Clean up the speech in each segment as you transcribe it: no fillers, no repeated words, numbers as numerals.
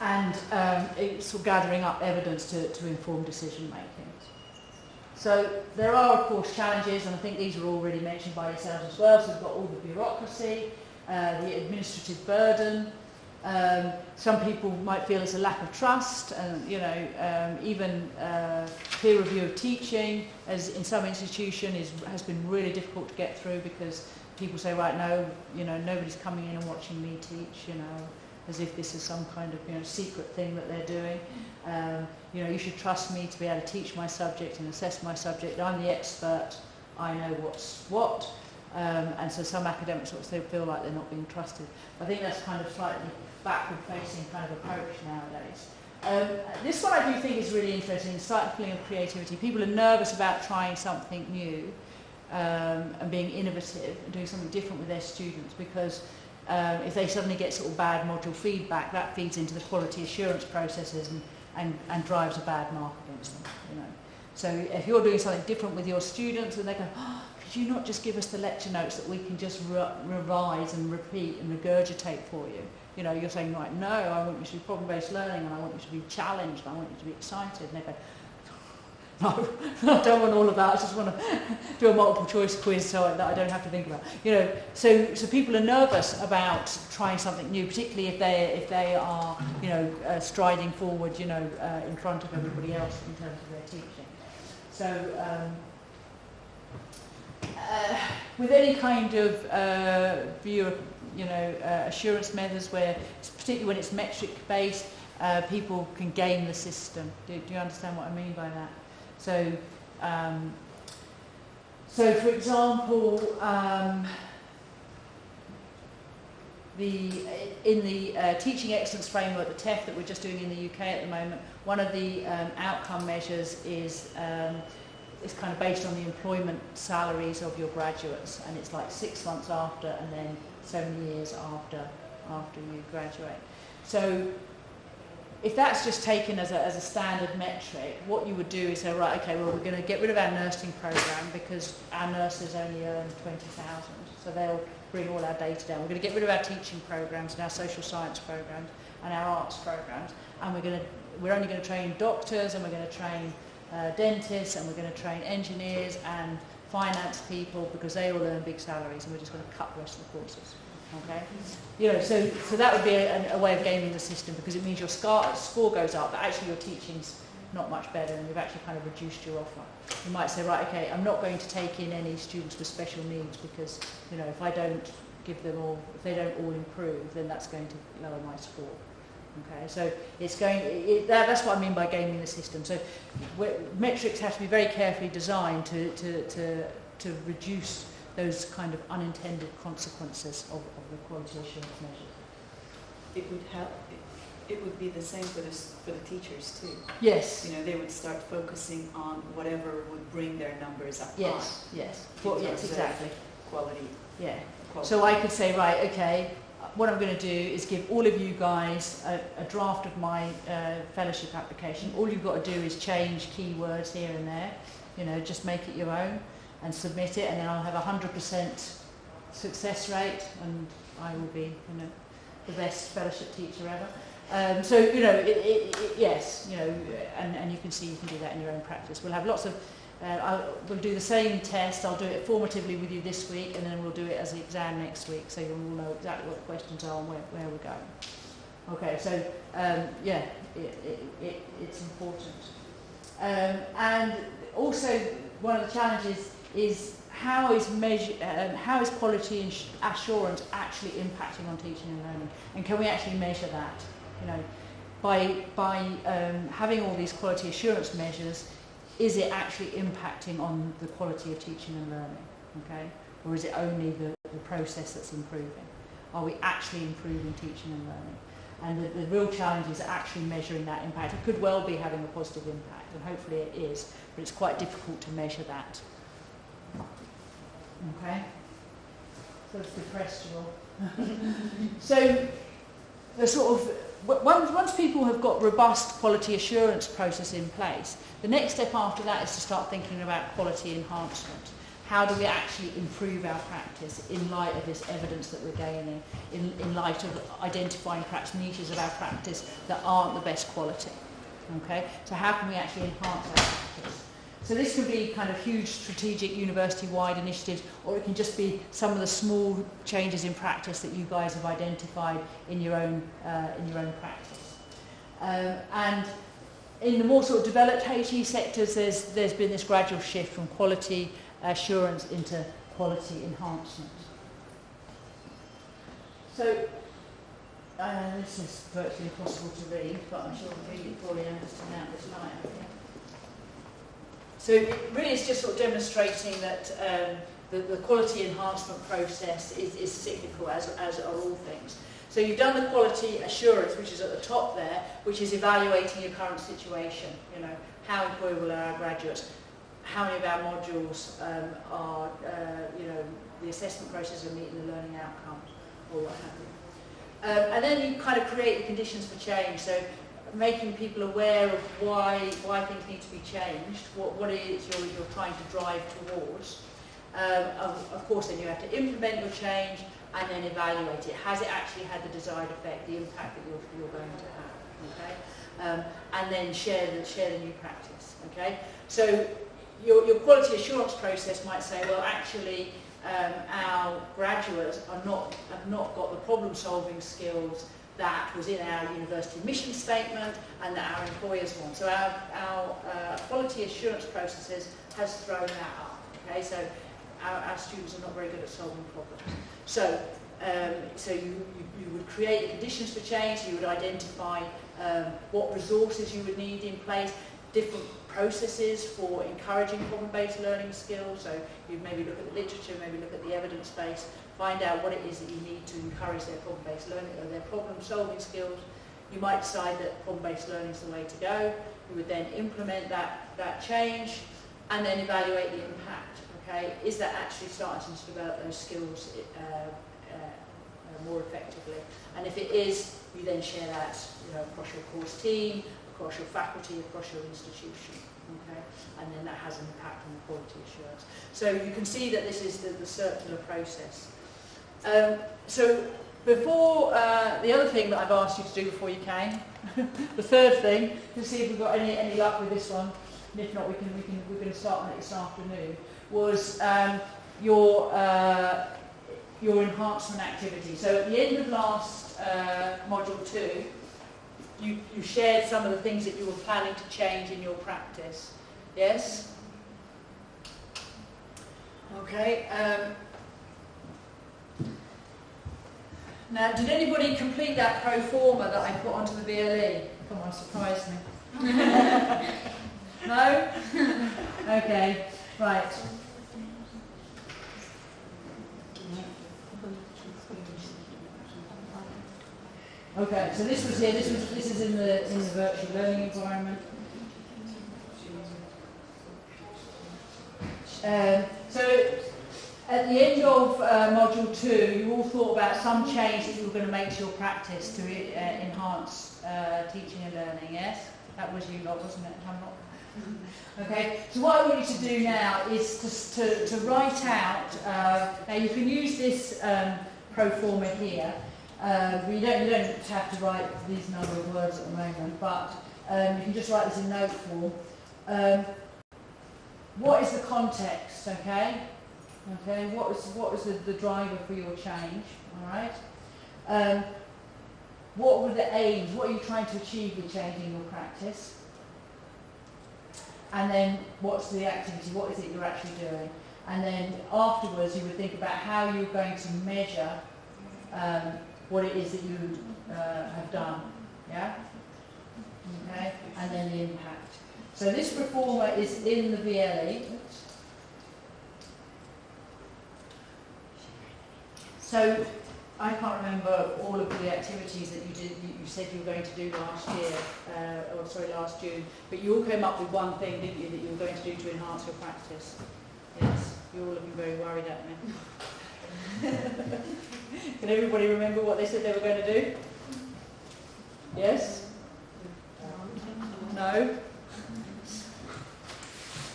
and it's sort of gathering up evidence to inform decision making. So there are, of course, challenges, and I think these are already mentioned by yourselves as well. So we've got all the bureaucracy, the administrative burden. Some people might feel it's a lack of trust, and even peer review of teaching, as in some institutions, has been really difficult to get through because people say, right, no, nobody's coming in and watching me teach, as if this is some kind of secret thing that they're doing. You should trust me to be able to teach my subject and assess my subject. I'm the expert. I know what's what. And so some academics sort of feel like they're not being trusted. I think that's kind of slightly backward-facing kind of approach nowadays. This one I do think is really interesting, stifling of creativity. People are nervous about trying something new and being innovative and doing something different with their students because if they suddenly get sort of bad module feedback, that feeds into the quality assurance processes and drives a bad mark against them. So if you're doing something different with your students and they go, oh, could you not just give us the lecture notes that we can just revise and repeat and regurgitate for you? You're saying, right, no, I want you to do problem-based learning and I want you to be challenged, I want you to be excited. And they go, no, I don't want all of that, I just want to do a multiple choice quiz so that I don't have to think about it. So people are nervous about trying something new, particularly if they are, striding forward, in front of everybody else in terms of their teaching. So with any kind of view, assurance methods, where particularly when it's metric based, people can game the system. Do you understand what I mean by that? So, for example, in the Teaching Excellence Framework, the TEF that we're just doing in the UK at the moment, one of the outcome measures is kind of based on the employment salaries of your graduates, and it's like 6 months after and then so many years after you graduate. So if that's just taken as a standard metric, what you would do is say, right, okay, well, we're going to get rid of our nursing program because our nurses only earn 20,000, so they'll bring all our data down. We're going to get rid of our teaching programs and our social science programs and our arts programs, and we're only going to train doctors, and we're going to train dentists, and we're going to train engineers and finance people because they all earn big salaries, and we're just going to cut the rest of the courses. Okay, so that would be a way of gaming the system, because it means your score goes up, but actually your teaching's not much better, and you've actually kind of reduced your offer. You might say, right, okay, I'm not going to take in any students with special needs because if I don't give them all, if they don't all improve, then that's going to lower my score. Okay, so that's what I mean by gaming the system. So metrics have to be very carefully designed to reduce those kind of unintended consequences of the quality assurance measures. It would help. It would be the same for the teachers too. Yes. They would start focusing on whatever would bring their numbers up. Yes. Yes. Well, yes, exactly. Quality. Yeah. Quality. So I could say, right, okay, what I'm going to do is give all of you guys a draft of my fellowship application. All you've got to do is change keywords here and there. Just make it your own and submit it, and then I'll have 100% success rate, and I will be, the best fellowship teacher ever. Yes, and you can see you can do that in your own practice. We'll have lots of, we'll do the same test. I'll do it formatively with you this week, and then we'll do it as an exam next week, so you'll all know exactly what the questions are and where we're going. Okay, so it's important. And also, one of the challenges is how is quality assurance actually impacting on teaching and learning, and can we actually measure that? By having all these quality assurance measures, is it actually impacting on the quality of teaching and learning? Okay, or is it only the process that's improving? Are we actually improving teaching and learning? And the real challenge is actually measuring that impact. It could well be having a positive impact, and hopefully it is, but it's quite difficult to measure that. Okay, so it's depressed you all. So the sort of once people have got robust quality assurance process in place, the next step after that is to start thinking about quality enhancement. how do we actually improve our practice in light of this evidence that we're gaining, in light of identifying perhaps niches of our practice that aren't the best quality. Okay, so how can we actually enhance our practice? So this can be kind of huge strategic university-wide initiatives, or it can just be some of the small changes in practice that you guys have identified in your own practice. And in the more sort of developed HE sectors, there's been this gradual shift from quality assurance into quality enhancement. So this is virtually impossible to read, but I'm sure I'll read it for you just to out this light. Okay. So it really is just sort of demonstrating that the quality enhancement process is cyclical, as are all things. So you've done the quality assurance, which is at the top there, which is evaluating your current situation. You know, how employable are our graduates? How many of our modules are, the assessment process are meeting the learning outcomes, or what have you. And then you kind of create the conditions for change. So making people aware of why things need to be changed, what it is you're trying to drive towards. Of course, then you have to implement your change and then evaluate it. Has it actually had the desired effect, the impact that you're going to have? Okay, and then share the new practice. Okay, so your quality assurance process might say, well, actually, our graduates have not got the problem-solving skills that was in our university mission statement and that our employers want. So our quality assurance processes has thrown that up. Okay, so our students are not very good at solving problems. So you would create the conditions for change. You would identify what resources you would need in place, different processes for encouraging problem-based learning skills. So you maybe look at the literature, maybe look at the evidence base, find out what it is that you need to encourage their problem-based learning or their problem-solving skills. You might decide that problem-based learning is the way to go. You would then implement that change and then evaluate the impact. Okay, is that actually starting to develop those skills more effectively? And if it is, you then share that across your course team, across your faculty, across your institution. Okay, and then that has an impact on the quality assurance. So you can see that this is the circular process. So before the other thing that I've asked you to do before you came, the third thing, to see if we've got any luck with this one, and if not, we're going to start on it this afternoon, was your enhancement activity. So at the end of last module 2, you shared some of the things that you were planning to change in your practice. Yes? Okay. Now, did anybody complete that pro forma that I put onto the VLE? Come on, surprise me. No? Okay, right. Okay, so this was here. This is in the virtual learning environment. So at the end of module 2, you all thought about some change that you were going to make to your practice to enhance teaching and learning. Yes, that was you lot, wasn't it? I'm not. Okay, so what I want you to do now is to write out. Now you can use this pro forma here. You don't have to write these number of words at the moment, but you can just write this in note form. What is the context? Okay, what was the driver for your change? All right. What were the aims? What are you trying to achieve with changing your practice? And then what's the activity? What is it you're actually doing? And then afterwards, you would think about how you're going to measure what it is that you have done, yeah? Okay, and then the impact. So this performer is in the VLE. So I can't remember all of the activities that you said you were going to do last year, last June, but you all came up with one thing, didn't you, that you were going to do to enhance your practice? Yes, you're all looking very worried at me. Can everybody remember what they said they were going to do? Yes? No?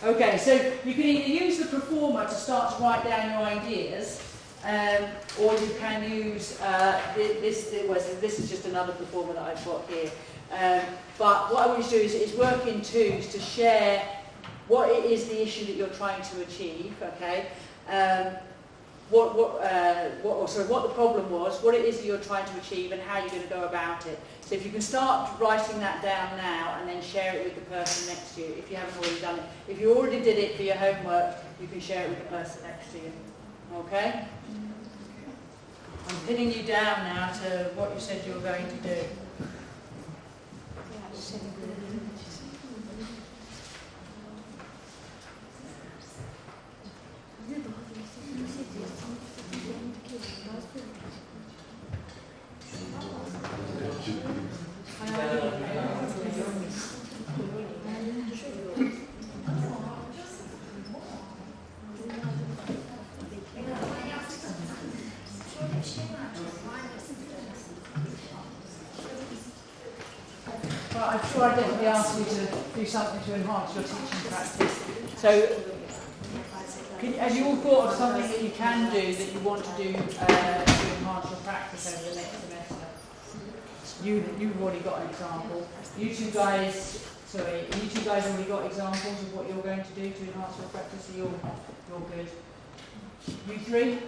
Okay, so you can either use the performer to start to write down your ideas, or you can use this is just another performer that I've got here. But what I want you to do is work in twos to share what it is the issue that you're trying to achieve, okay? What the problem was, what it is that you're trying to achieve, and how you're going to go about it. So if you can start writing that down now and then share it with the person next to you, if you haven't already done it. If you already did it for your homework, you can share it with the person next to you. Okay? I'm pinning you down now to what you said you were going to do. Well, I'm sure I definitely asked you to do something to enhance your teaching practice. So, have you all thought of something that you can do that you want to do to enhance your practice over the next semester? You've already got an example. You two guys already got examples of what you're going to do to enhance your practice, so you're good. You three?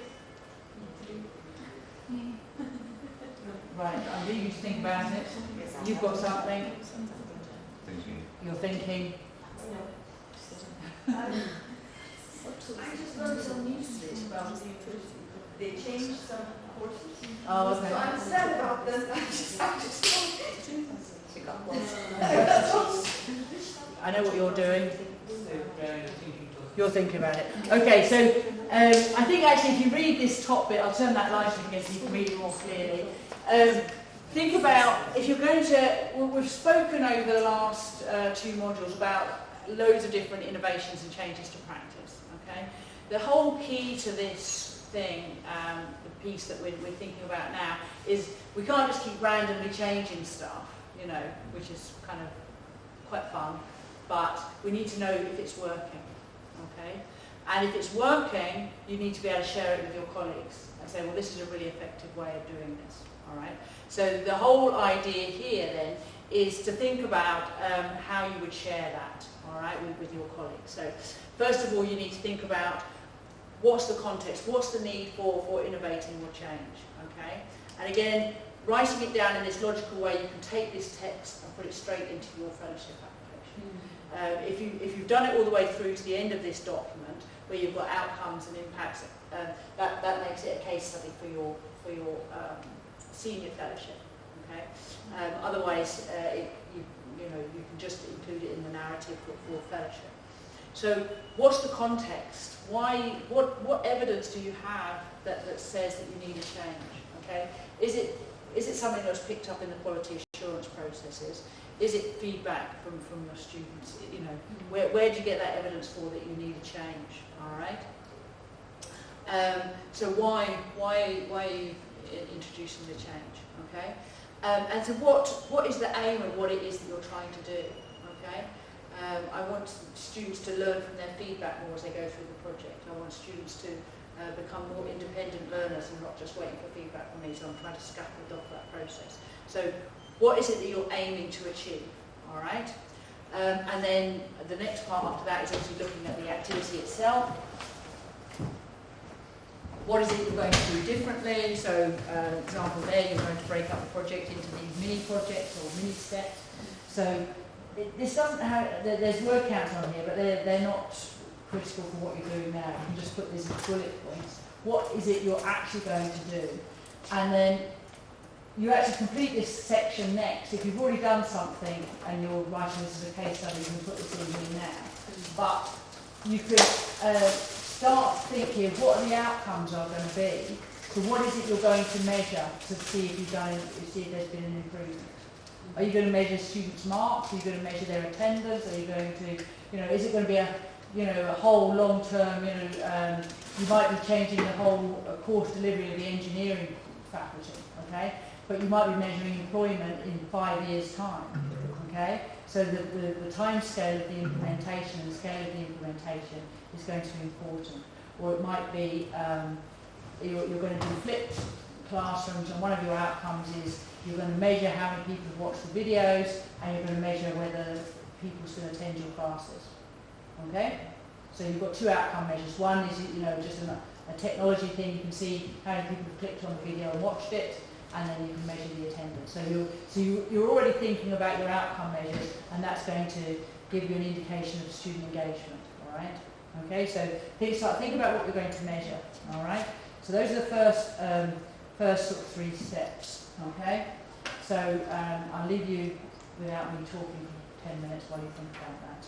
Right, I'll leave you to think about it. You've got something. You're thinking. I just learned some news today about they changed some courses. Oh, okay. So I'm sad about this. I know what you're doing. You're thinking about it. Okay, so I think actually if you read this top bit, I'll turn that light on again so you can read it more clearly. Think about, if you're going to, we've spoken over the last two modules about loads of different innovations and changes to practice, okay? The whole key to this thing, the piece that we're thinking about now, is we can't just keep randomly changing stuff, you know, which is kind of quite fun, but we need to know if it's working, okay? And if it's working, you need to be able to share it with your colleagues and say, well, this is a really effective way of doing this, all right? So the whole idea here then is to think about how you would share that, all right, with your colleagues. So first of all, you need to think about what's the context, what's the need for innovating or change, okay? And again, writing it down in this logical way, you can take this text and put it straight into your fellowship application. If you've done it all the way through to the end of this document, where you've got outcomes and impacts, that makes it a case study for your senior fellowship. Okay. Otherwise, you can just include it in the narrative for fellowship. So, what's the context? Why? What evidence do you have that says that you need a change? Okay. Is it something that was picked up in the quality assurance processes? Is it feedback from your students? You know, where do you get that evidence for that you need a change? All right. So why are you introducing the change? Okay. And so what is the aim of what it is that you're trying to do? Okay. I want students to learn from their feedback more as they go through the project. I want students to become more independent learners and not just waiting for feedback from me. So I'm trying to scaffold off that process. So what is it that you're aiming to achieve? All right. And then the next part after that is obviously looking at the activity itself. What is it you're going to do differently? So, example there, you're going to break up the project into these mini projects or mini steps. So, this doesn't have, there's word counts on here, but they're not critical for what you're doing now. You can just put this in bullet points. What is it you're actually going to do? And then you actually complete this section next. If you've already done something and you're writing this as a case study, you can put this in here now. But you could start thinking of what the outcomes are going to be. So what is it you're going to measure to see if there's been an improvement? Are you going to measure students' marks? Are you going to measure their attendance? Are you going to, is it going to be a whole long-term, you might be changing the whole course delivery of the engineering faculty, okay? But you might be measuring employment in 5 years' time, okay? Okay, so the time scale of the implementation and the scale of the implementation is going to be important. Or it might be you're going to do flipped classrooms, and one of your outcomes is you're going to measure how many people have watched the videos, and you're going to measure whether people still attend your classes. Okay, so you've got two outcome measures. One is just a technology thing. You can see how many people have clicked on the video and watched it, and then you can measure the attendance. So you're already thinking about your outcome measures, and that's going to give you an indication of student engagement. All right. Okay. So think about what you're going to measure. All right. So those are the first sort of 3 steps. Okay. So I'll leave you without me talking for 10 minutes while you think about that.